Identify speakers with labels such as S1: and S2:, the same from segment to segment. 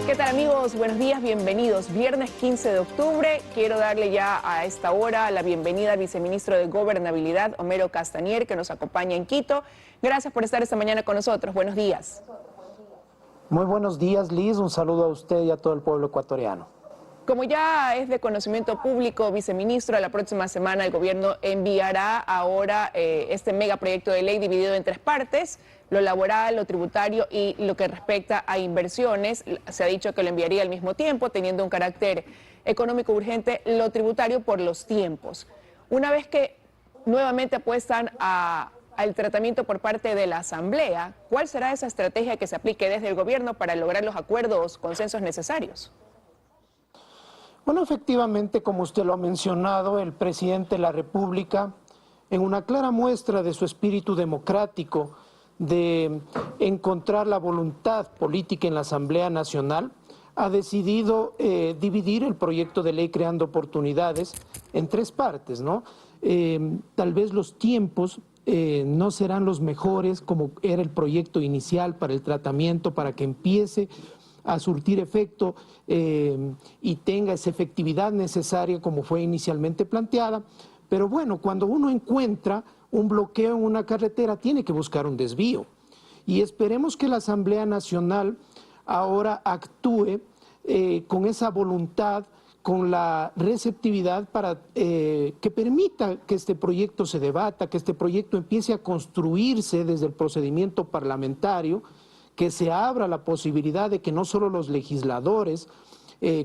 S1: ¿Qué tal, amigos? Buenos días, bienvenidos. Viernes 15 de octubre, quiero darle ya a esta hora la bienvenida al viceministro de Gobernabilidad, Homero Castañer, que nos acompaña en Quito. Gracias por estar esta mañana con nosotros. Buenos días.
S2: Muy buenos días, Liz. Un saludo a usted y a todo el pueblo ecuatoriano.
S1: Como ya es de conocimiento público, viceministro, la próxima semana el gobierno enviará ahora este megaproyecto de ley dividido en tres partes: lo laboral, lo tributario y lo que respecta a inversiones. Se ha dicho que lo enviaría al mismo tiempo, teniendo un carácter económico urgente, lo tributario por los tiempos. Una vez que nuevamente apuestan al tratamiento por parte de la Asamblea, ¿cuál será esa estrategia que se aplique desde el gobierno para lograr los acuerdos, consensos necesarios?
S2: Bueno, efectivamente, como usted lo ha mencionado, el presidente de la República, en una clara muestra de su espíritu democrático, de encontrar la voluntad política en la Asamblea Nacional, ha decidido dividir el proyecto de ley creando oportunidades en tres partes, ¿no? Tal vez los tiempos no serán los mejores como era el proyecto inicial para el tratamiento, para que empiece a surtir efecto y tenga esa efectividad necesaria como fue inicialmente planteada. Pero bueno, cuando uno encuentra un bloqueo en una carretera, tiene que buscar un desvío. Y esperemos que la Asamblea Nacional ahora actúe con esa voluntad, con la receptividad para que permita que este proyecto se debata, que este proyecto empiece a construirse desde el procedimiento parlamentario, que se abra la posibilidad de que no solo los legisladores,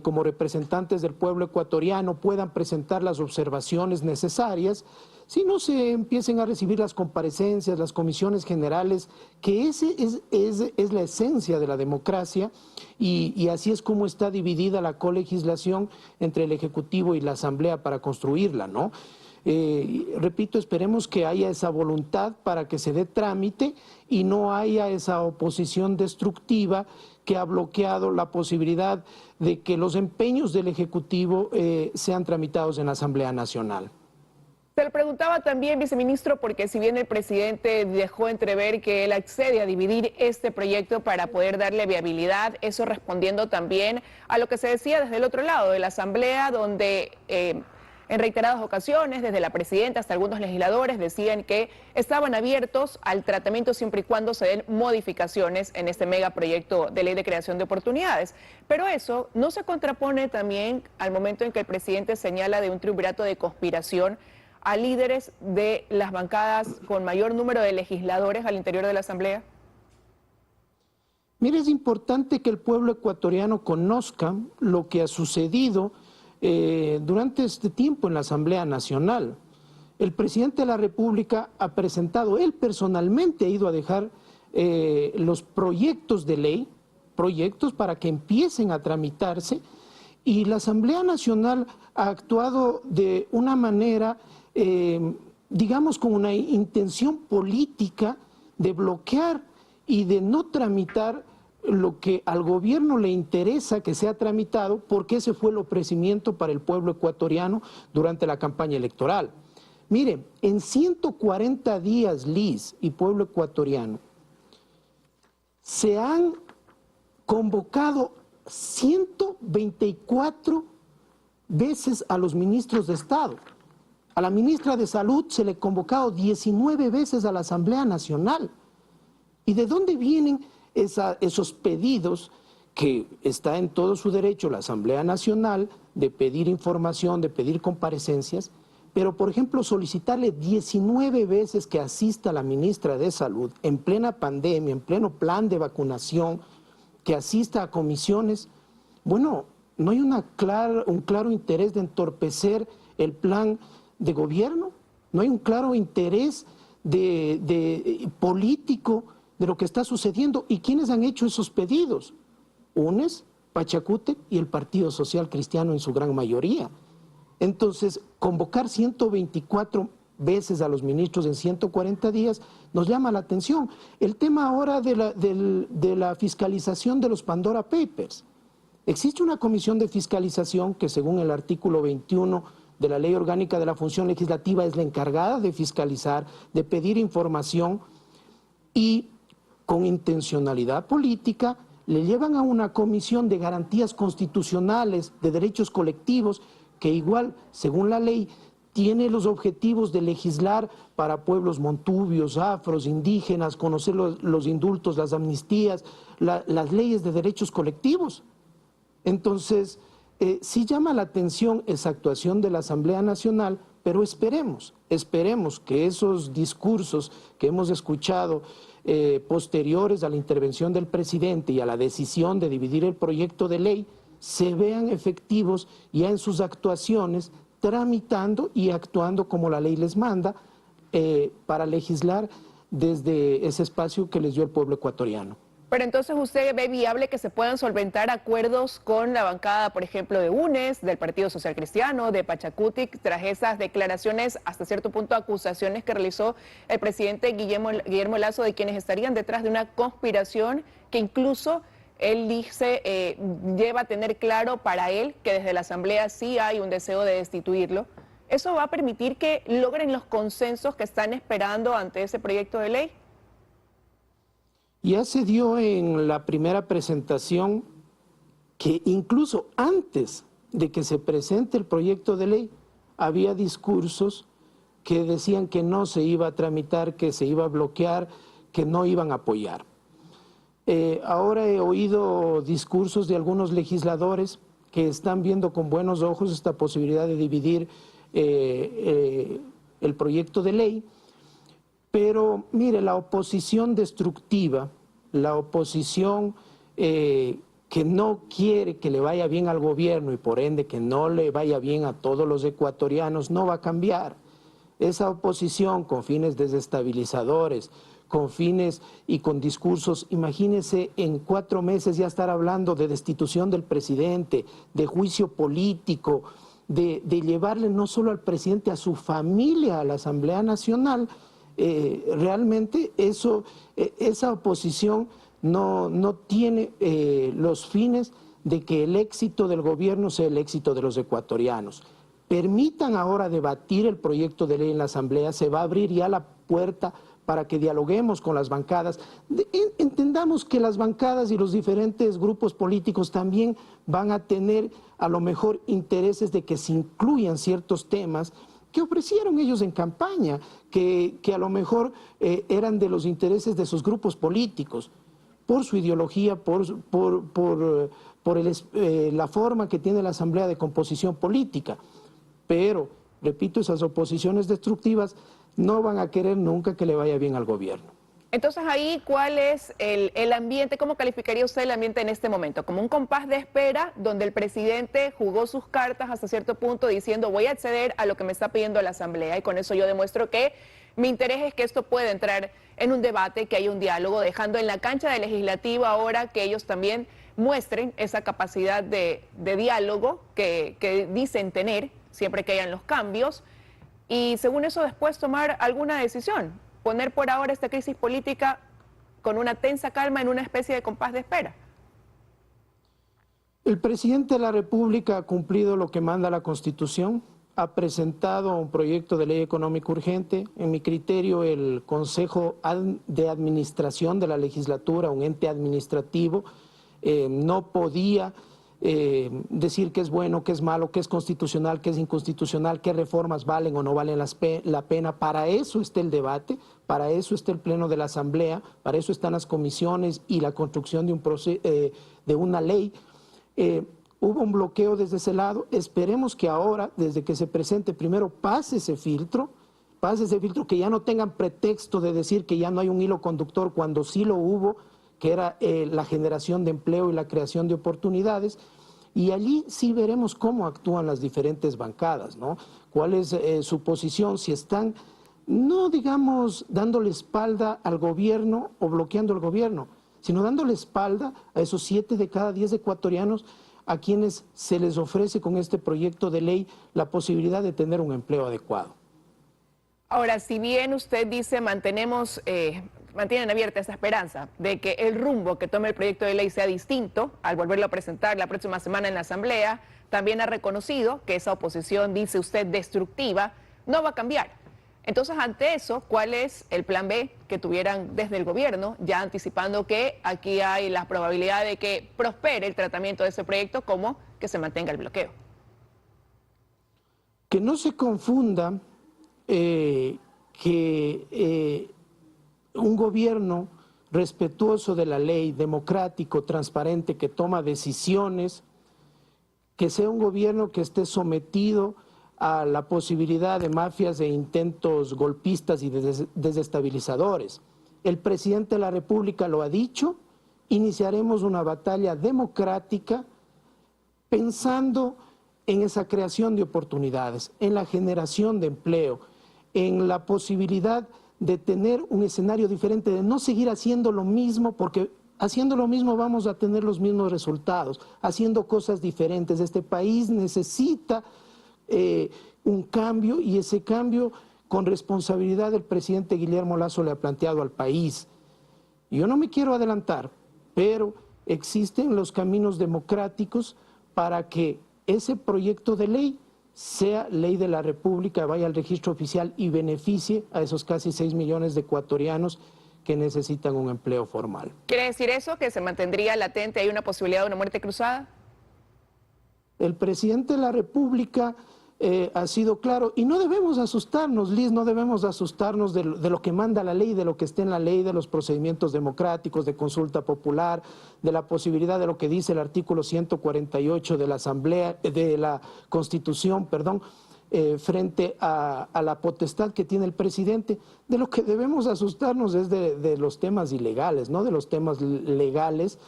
S2: como representantes del pueblo ecuatoriano, puedan presentar las observaciones necesarias, sino se empiecen a recibir las comparecencias, las comisiones generales, que ese es la esencia de la democracia, y así es como está dividida la colegislación entre el Ejecutivo y la Asamblea para construirla, ¿no? Repito, esperemos que haya esa voluntad para que se dé trámite y no haya esa oposición destructiva que ha bloqueado la posibilidad de que los empeños del Ejecutivo sean tramitados en la Asamblea Nacional.
S1: Se lo preguntaba también, viceministro, porque si bien el presidente dejó entrever que él accede a dividir este proyecto para poder darle viabilidad, eso respondiendo también a lo que se decía desde el otro lado de la Asamblea, donde en reiteradas ocasiones, desde la presidenta hasta algunos legisladores, decían que estaban abiertos al tratamiento siempre y cuando se den modificaciones en este megaproyecto de ley de creación de oportunidades. Pero eso no se contrapone también al momento en que el presidente señala de un triunvirato de conspiración a líderes de las bancadas con mayor número de legisladores al interior de la Asamblea.
S2: Mire, es importante que el pueblo ecuatoriano conozca lo que ha sucedido durante este tiempo en la Asamblea Nacional. El presidente de la República ha presentado, él personalmente ha ido a dejar los proyectos de ley, proyectos para que empiecen a tramitarse, y la Asamblea Nacional ha actuado de una manera, digamos, con una intención política de bloquear y de no tramitar lo que al gobierno le interesa que sea tramitado, porque ese fue el ofrecimiento para el pueblo ecuatoriano durante la campaña electoral. Mire, en 140 días, Liz y pueblo ecuatoriano, se han convocado 124 veces a los ministros de Estado. A la ministra de Salud se le ha convocado 19 veces a la Asamblea Nacional. ¿Y de dónde vienen esos pedidos? Que está en todo su derecho la Asamblea Nacional de pedir información, de pedir comparecencias, pero por ejemplo solicitarle 19 veces que asista a la ministra de Salud en plena pandemia, en pleno plan de vacunación, que asista a comisiones. Bueno, no hay un claro interés de entorpecer el plan de gobierno, no hay un claro interés político de lo que está sucediendo. ¿Y quiénes han hecho esos pedidos? UNES, Pachacútec y el Partido Social Cristiano en su gran mayoría. Entonces, convocar 124 veces a los ministros en 140 días nos llama la atención. El tema ahora de la fiscalización de los Pandora Papers. Existe una comisión de fiscalización que, según el artículo 21 de la Ley Orgánica de la Función Legislativa, es la encargada de fiscalizar, de pedir información, y con intencionalidad política le llevan a una comisión de garantías constitucionales, de derechos colectivos, que igual, según la ley, tiene los objetivos de legislar para pueblos montubios, afros, indígenas, conocer los indultos, las amnistías, las leyes de derechos colectivos. Entonces, sí llama la atención esa actuación de la Asamblea Nacional, pero esperemos que esos discursos que hemos escuchado posteriores a la intervención del presidente y a la decisión de dividir el proyecto de ley se vean efectivos ya en sus actuaciones, tramitando y actuando como la ley les manda para legislar desde ese espacio que les dio el pueblo ecuatoriano.
S1: Pero entonces usted ve viable que se puedan solventar acuerdos con la bancada, por ejemplo, de UNES, del Partido Social Cristiano, de Pachacutic, tras esas declaraciones, hasta cierto punto acusaciones que realizó el presidente Guillermo Lasso de quienes estarían detrás de una conspiración que incluso él dice lleva a tener claro para él que desde la Asamblea sí hay un deseo de destituirlo. ¿Eso va a permitir que logren los consensos que están esperando ante ese proyecto de ley?
S2: Ya se dio en la primera presentación que incluso antes de que se presente el proyecto de ley había discursos que decían que no se iba a tramitar, que se iba a bloquear, que no iban a apoyar. Ahora he oído discursos de algunos legisladores que están viendo con buenos ojos esta posibilidad de dividir el proyecto de ley. Pero mire, la oposición destructiva, la oposición que no quiere que le vaya bien al gobierno y por ende que no le vaya bien a todos los ecuatorianos, no va a cambiar. Esa oposición con fines desestabilizadores, con fines y con discursos, imagínense en 4 meses ya estar hablando de destitución del presidente, de juicio político, de llevarle no solo al presidente, a su familia, a la Asamblea Nacional. Realmente esa oposición no tiene los fines de que el éxito del gobierno sea el éxito de los ecuatorianos. Permitan ahora debatir el proyecto de ley en la Asamblea, se va a abrir ya la puerta para que dialoguemos con las bancadas. Entendamos que las bancadas y los diferentes grupos políticos también van a tener a lo mejor intereses de que se incluyan ciertos temas que ofrecieron ellos en campaña, que a lo mejor eran de los intereses de sus grupos políticos, por su ideología, por la forma que tiene la Asamblea de composición política. Pero, repito, esas oposiciones destructivas no van a querer nunca que le vaya bien al gobierno.
S1: Entonces ahí, ¿cuál es el ambiente? ¿Cómo calificaría usted el ambiente en este momento? ¿Como un compás de espera donde el presidente jugó sus cartas hasta cierto punto diciendo voy a acceder a lo que me está pidiendo la Asamblea y con eso yo demuestro que mi interés es que esto pueda entrar en un debate, que haya un diálogo, dejando en la cancha del legislativo ahora que ellos también muestren esa capacidad de diálogo que dicen tener siempre que hayan los cambios y según eso después tomar alguna decisión? Poner por ahora esta crisis política con una tensa calma en una especie de compás de espera.
S2: El presidente de la República ha cumplido lo que manda la Constitución, ha presentado un proyecto de ley económica urgente. En mi criterio, el Consejo de Administración de la Legislatura, un ente administrativo, no podía decir qué es bueno, qué es malo, qué es constitucional, qué es inconstitucional, qué reformas valen o no valen la pena. Para eso está el debate, para eso está el Pleno de la Asamblea, para eso están las comisiones y la construcción de una ley. Hubo un bloqueo desde ese lado. Esperemos que ahora, desde que se presente, primero pase ese filtro, que ya no tengan pretexto de decir que ya no hay un hilo conductor cuando sí lo hubo, que era la generación de empleo y la creación de oportunidades, y allí sí veremos cómo actúan las diferentes bancadas, ¿no? Cuál es su posición, si están, no digamos, dándole espalda al gobierno o bloqueando el gobierno, sino dándole espalda a esos 7 de cada 10 ecuatorianos a quienes se les ofrece con este proyecto de ley la posibilidad de tener un empleo adecuado.
S1: Ahora, si bien usted dice mantienen abierta esa esperanza de que el rumbo que tome el proyecto de ley sea distinto al volverlo a presentar la próxima semana en la Asamblea, también ha reconocido que esa oposición, dice usted, destructiva, no va a cambiar. Entonces, ante eso, ¿cuál es el plan B que tuvieran desde el gobierno, ya anticipando que aquí hay la probabilidad de que prospere el tratamiento de ese proyecto como que se mantenga el bloqueo?
S2: Que no se confunda un gobierno respetuoso de la ley, democrático, transparente, que toma decisiones, que sea un gobierno que esté sometido a la posibilidad de mafias e intentos golpistas y desestabilizadores. El presidente de la República lo ha dicho, iniciaremos una batalla democrática pensando en esa creación de oportunidades, en la generación de empleo, en la posibilidad de tener un escenario diferente, de no seguir haciendo lo mismo, porque haciendo lo mismo vamos a tener los mismos resultados, haciendo cosas diferentes. Este país necesita un cambio, y ese cambio con responsabilidad el presidente Guillermo Lasso le ha planteado al país. Yo no me quiero adelantar, pero existen los caminos democráticos para que ese proyecto de ley sea ley de la República, vaya al registro oficial y beneficie a esos casi 6 millones de ecuatorianos que necesitan un empleo formal.
S1: ¿Quiere decir eso, que se mantendría latente, hay una posibilidad de una muerte cruzada?
S2: El presidente de la República ha sido claro, y no debemos asustarnos, Liz, no debemos asustarnos de lo que manda la ley, de lo que esté en la ley, de los procedimientos democráticos, de consulta popular, de la posibilidad de lo que dice el artículo 148 de la Asamblea, de la Constitución, perdón, frente a la potestad que tiene el presidente. De lo que debemos asustarnos es de los temas ilegales, no de los temas legales,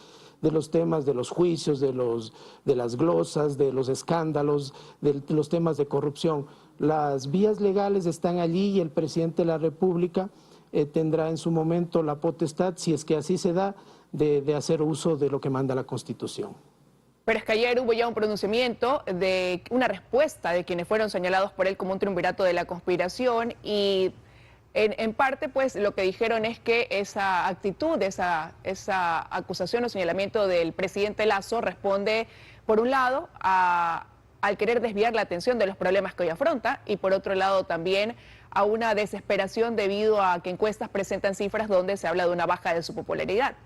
S2: de los temas de los juicios, de las glosas, de los escándalos, de los temas de corrupción. Las vías legales están allí y el presidente de la República tendrá en su momento la potestad, si es que así se da, de hacer uso de lo que manda la Constitución.
S1: Pero es que ayer hubo ya un pronunciamiento de una respuesta de quienes fueron señalados por él como un triunvirato de la conspiración, y en parte pues lo que dijeron es que esa actitud, esa acusación o señalamiento del presidente Lasso responde por un lado al querer desviar la atención de los problemas que hoy afronta, y por otro lado también a una desesperación debido a que encuestas presentan cifras donde se habla de una baja de su popularidad.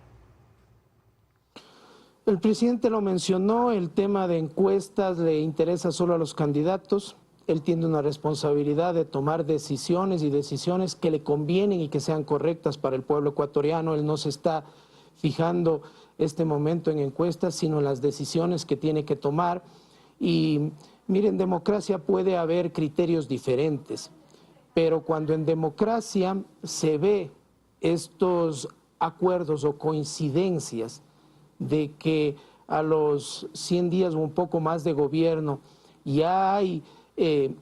S2: El presidente lo mencionó, el tema de encuestas le interesa solo a los candidatos. Él tiene una responsabilidad de tomar decisiones, y decisiones que le convienen y que sean correctas para el pueblo ecuatoriano. Él no se está fijando este momento en encuestas, sino en las decisiones que tiene que tomar. Y miren, en democracia puede haber criterios diferentes, pero cuando en democracia se ve estos acuerdos o coincidencias de que a los 100 días o un poco más de gobierno ya hay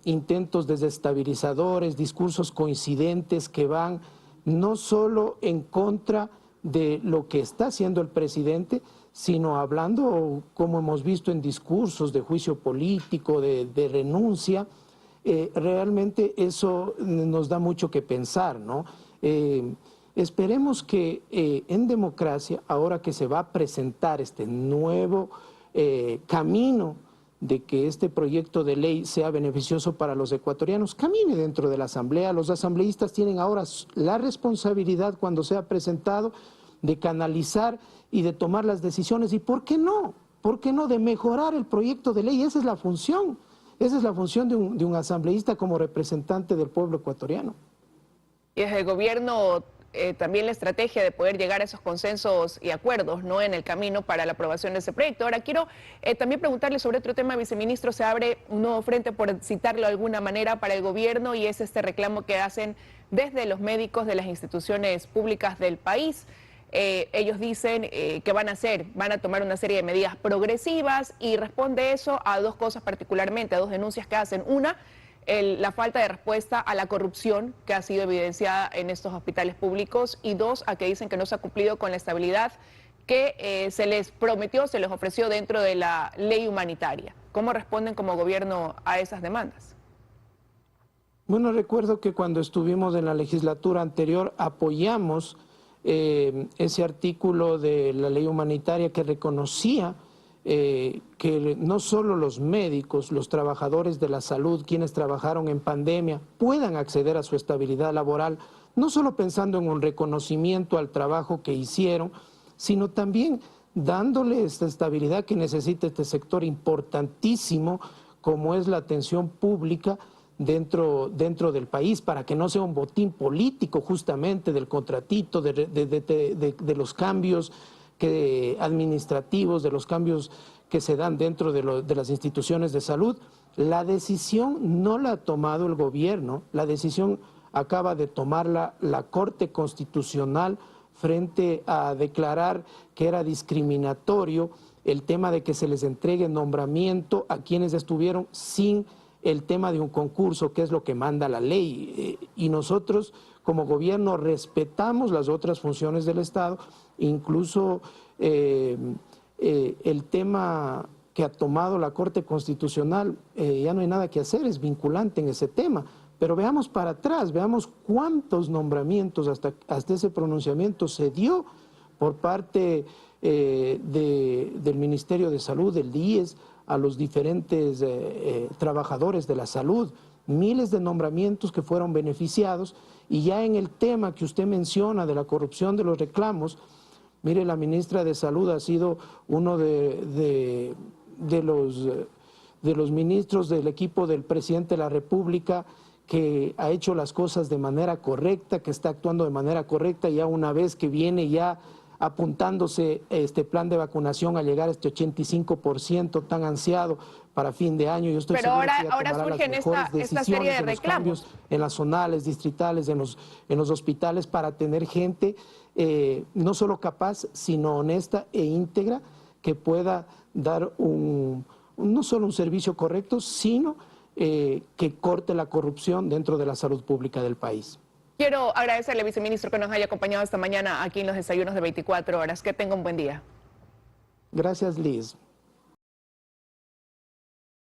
S2: intentos desestabilizadores, discursos coincidentes que van no solo en contra de lo que está haciendo el presidente, sino hablando, como hemos visto en discursos de juicio político, de renuncia. Realmente eso nos da mucho que pensar, ¿no? Esperemos que en democracia, ahora que se va a presentar este nuevo camino de que este proyecto de ley sea beneficioso para los ecuatorianos, camine dentro de la Asamblea. Los asambleístas tienen ahora la responsabilidad, cuando sea presentado, de canalizar y de tomar las decisiones. ¿Y por qué no? ¿Por qué no de mejorar el proyecto de ley? Esa es la función. Esa es la función de un asambleísta como representante del pueblo ecuatoriano.
S1: Y desde el gobierno también la estrategia de poder llegar a esos consensos y acuerdos, ¿no?, en el camino para la aprobación de ese proyecto. Ahora quiero también preguntarle sobre otro tema, viceministro. Se abre un nuevo frente, por citarlo de alguna manera, para el gobierno, y es este reclamo que hacen desde los médicos de las instituciones públicas del país. Ellos dicen que van a tomar una serie de medidas progresivas, y responde eso a dos cosas particularmente, a dos denuncias que hacen. Una, la falta de respuesta a la corrupción que ha sido evidenciada en estos hospitales públicos, y dos, a que dicen que no se ha cumplido con la estabilidad que se les prometió, se les ofreció dentro de la ley humanitaria. ¿Cómo responden como gobierno a esas demandas?
S2: Bueno, recuerdo que cuando estuvimos en la legislatura anterior apoyamos ese artículo de la ley humanitaria que reconocía que no solo los médicos, los trabajadores de la salud, quienes trabajaron en pandemia, puedan acceder a su estabilidad laboral, no solo pensando en un reconocimiento al trabajo que hicieron, sino también dándole esta estabilidad que necesita este sector importantísimo como es la atención pública dentro del país, para que no sea un botín político justamente del contratito, de los cambios administrativos, de los cambios que se dan dentro de las instituciones de salud. La decisión no la ha tomado el gobierno, la decisión acaba de tomarla la Corte Constitucional frente a declarar que era discriminatorio el tema de que se les entregue nombramiento a quienes estuvieron sin el tema de un concurso, que es lo que manda la ley. Y nosotros como gobierno respetamos las otras funciones del Estado, incluso el tema que ha tomado la Corte Constitucional, ya no hay nada que hacer, es vinculante en ese tema. Pero veamos para atrás, veamos cuántos nombramientos hasta ese pronunciamiento se dio por parte del Ministerio de Salud, del DIES, a los diferentes trabajadores de la salud, miles de nombramientos que fueron beneficiados. Y ya en el tema que usted menciona de la corrupción de los reclamos, mire, la ministra de Salud ha sido uno de los ministros del equipo del presidente de la República que ha hecho las cosas de manera correcta, que está actuando de manera correcta, ya una vez que viene ya apuntándose este plan de vacunación a llegar a este 85% tan ansiado para fin de año. Yo estoy
S1: Pero
S2: seguro que ya
S1: ahora
S2: tomará
S1: surgen
S2: las mejores
S1: esta serie de
S2: decisiones en los
S1: reclamos.
S2: cambios en las zonales, distritales, en los hospitales, para tener gente no solo capaz, sino honesta e íntegra, que pueda dar no solo un servicio correcto, sino que corte la corrupción dentro de la salud pública del país.
S1: Quiero agradecerle, viceministro, que nos haya acompañado esta mañana aquí en los desayunos de 24 horas. Que tenga un buen día.
S2: Gracias, Liz.